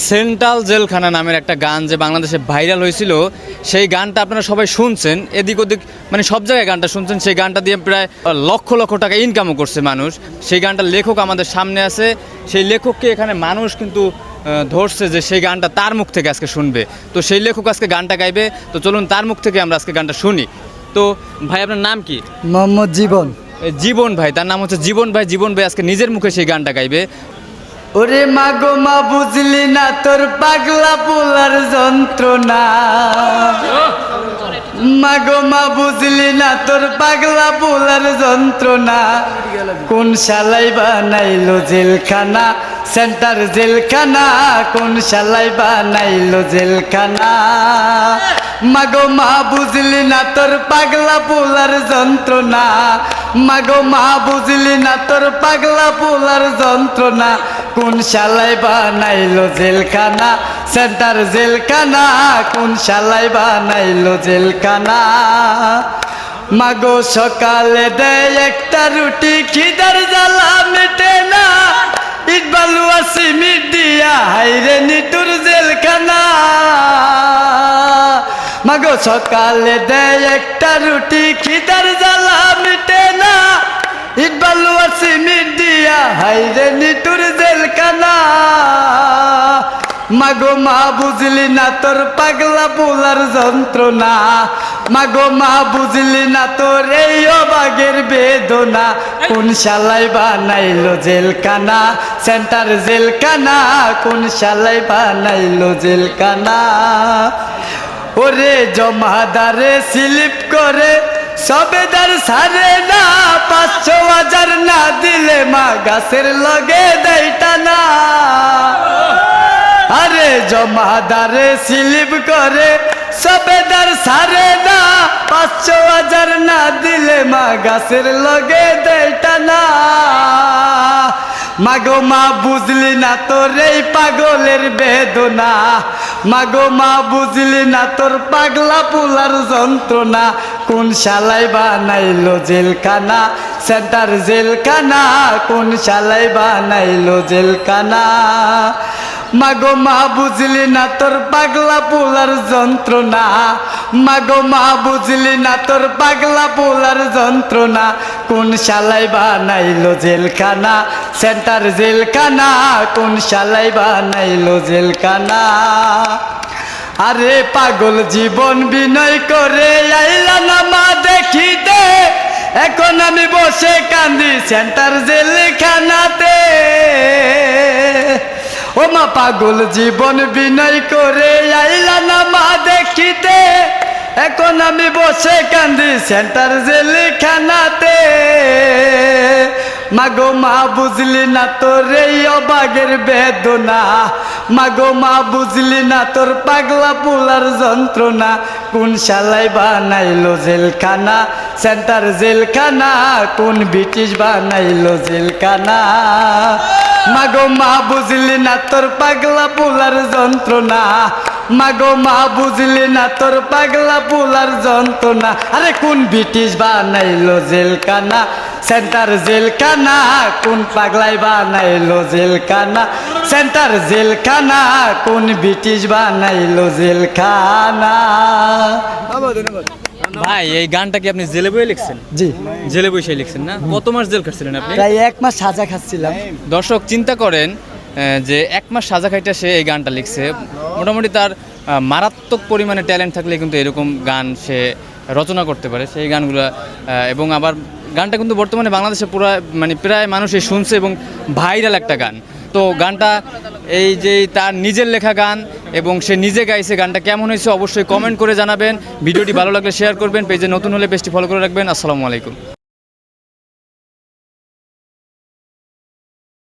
Central জেলখানা নামের একটা গান যে বাংলাদেশে ভাইরাল হয়েছিল, সেই গানটা আপনারা সবাই শুনছেন, এদিক ওদিক মানে সব জায়গায় গানটা শুনছেন। সেই গানটা দিয়ে প্রায় লক্ষ লক্ষ টাকা ইনকামও করছে মানুষ। সেই গানটার লেখক আমাদের সামনে আছে, সেই লেখককে এখানে মানুষ কিন্তু ধরছে যে সেই গানটা তার মুখ থেকে আজকে শুনবে। তো সেই লেখক আজকে গানটা গাইবে, তো চলুন তার মুখ থেকে আমরা আজকে গানটা শুনি। তো ভাই আপনার নাম কি? মোহাম্মদ জীবন। জীবন ভাই, তার নাম হচ্ছে জীবন ভাই। জীবন ভাই আজকে নিজের মুখে সেই গানটা গাইবে। ওরে মাগো মা বুঝলি না তোর পাগলা পোলার যন্ত্রণা, মাগো মা বুঝলি না তোর পাগলা পোলার যন্ত্রণা, কোন শালাই বানাইলো জেলখানা, সেন্টার জেলখানা, কোন শালাই বানাইলো জেলখানা, মাগো মা বুঝলি না তোর পাগলা পোলার যন্ত্রণা, মাগো মা বুঝলি না তোর পাগলা পোলার যন্ত্রণা, কোন শালাই বানাইলো জেলখানা, সেন্টার জেলখানা, কোন শালাই বানাইলো জেলখানা, মাগো সকালে দেয় একটা রুটি, খিদার জ্বালা মেটে না, ইট বালু সিমিট দিয়া হাইরে নিটুর জেলখানা, মাগো সকালে দেয় একটা রুটি, খিদার জ্বালা মিটে না, ইট বালু সিমিট দিয়া হাইরে নিটুর জেলখানা, মাগো মা বুঝলি না তোর পাগলা পোলার যন্ত্রণা, মাগো মা বুঝলি না তোর এই অবাগের বেদনা, কোন শালাই বানাইলো জেলখানা, সেন্টার জেলখানা, কোন শালাই বানাইলো জেলখানা, ওরে জমাদারে স্লিপ করে সবেদার সারে না, ৫০০,০০০ না দিলে মা গাছের লগে দেয়টা না, আরে জমাদারে স্লিপ করে সবেদার সারে না, ৫০০,০০০ না দিলে মা গাছের লগে দেয়টা না, মাগো মা বুঝলি না তোর এই পাগলের বেদনা, মাগো মা বুঝলি না তোর পাগলা পোলার যন্ত্রণা, কোন শালাই বানাইলো জেলখানা, সেন্টার জেলখানা, কোন শালাই বানাইলো জেলখানা, মাগো মা বুঝলি না তোর পাগলা পোলার যন্ত্রণা, মাগো মা বুঝলি না তোর পাগলা পোলার যন্ত্রণা, কোন শালাই বানাইলো জেলখানা, সেন্টার জেলখানা, কোন শালাই বানাইলো জেলখানা, আরে পাগল জীবন বিনয় করে আইলা না মা দেখিতে, এখন আমি বসে কান্দি সেন্টার জেলখানাতে, ও মা পাগল জীবন বিনয় করে আইলা না মা দেখিতে, এখন আমি বসে কান্দি সেন্টার জেলখানাতে, মাগো মা বুঝলি না তোর এই অবাগের বেদনা, মাগো মা বুঝলি না তোর পাগলা পোলার যন্ত্রণা, কোন শালাই বানাইলো জেলখানা, সেন্টার জেলখানা, কোন ব্রিটিশ বানাইলো জেলখানা, মাগো মা বুঝলি না তোর পাগলা পোলার যন্ত্রণা, মাগো মা বুঝলি না তোর পাগলা পোলার যন্ত্রণা, আরে কোন ব্রিটিশ বানাইলো জেলখানা, সেন্টার জেলখানা, কোন পাগলাই বানাইলো জেলখানা, সেন্টার জেলখানা, কোন ব্রিটিশ বানাইলো জেলখানা। ভাই এই গানটা কি আপনি জেলে বসে লিখছেন? জি, জেলে বসে লিখছেন না? কত মাস জেল খাচ্ছিলেন আপনি? প্রায় ১ মাস সাজা খাচ্ছিলাম। দর্শক চিন্তা করেন যে ১ মাস সাজা খাইটা সে এই গানটা লিখছে। মোটামুটি তার মারাত্মক পরিমাণে ট্যালেন্ট থাকলে কিন্তু এরকম গান সে রচনা করতে পারে, সেই গানগুলো। এবং আবার গানটা কিন্তু বর্তমানে বাংলাদেশে পুরো মানে প্রায় মানুষই শুনছে এবং ভাইরাল একটা গান। তো গানটা এই যে তার নিজের লেখা গান এবং সে নিজে গাইছে, গানটা কেমন হয়েছে অবশ্যই কমেন্ট করে জানাবেন। ভিডিওটি ভালো লাগলে শেয়ার করবেন, পেজে নতুন হলে পেজটি ফলো করে রাখবেন। আসসালামু আলাইকুম।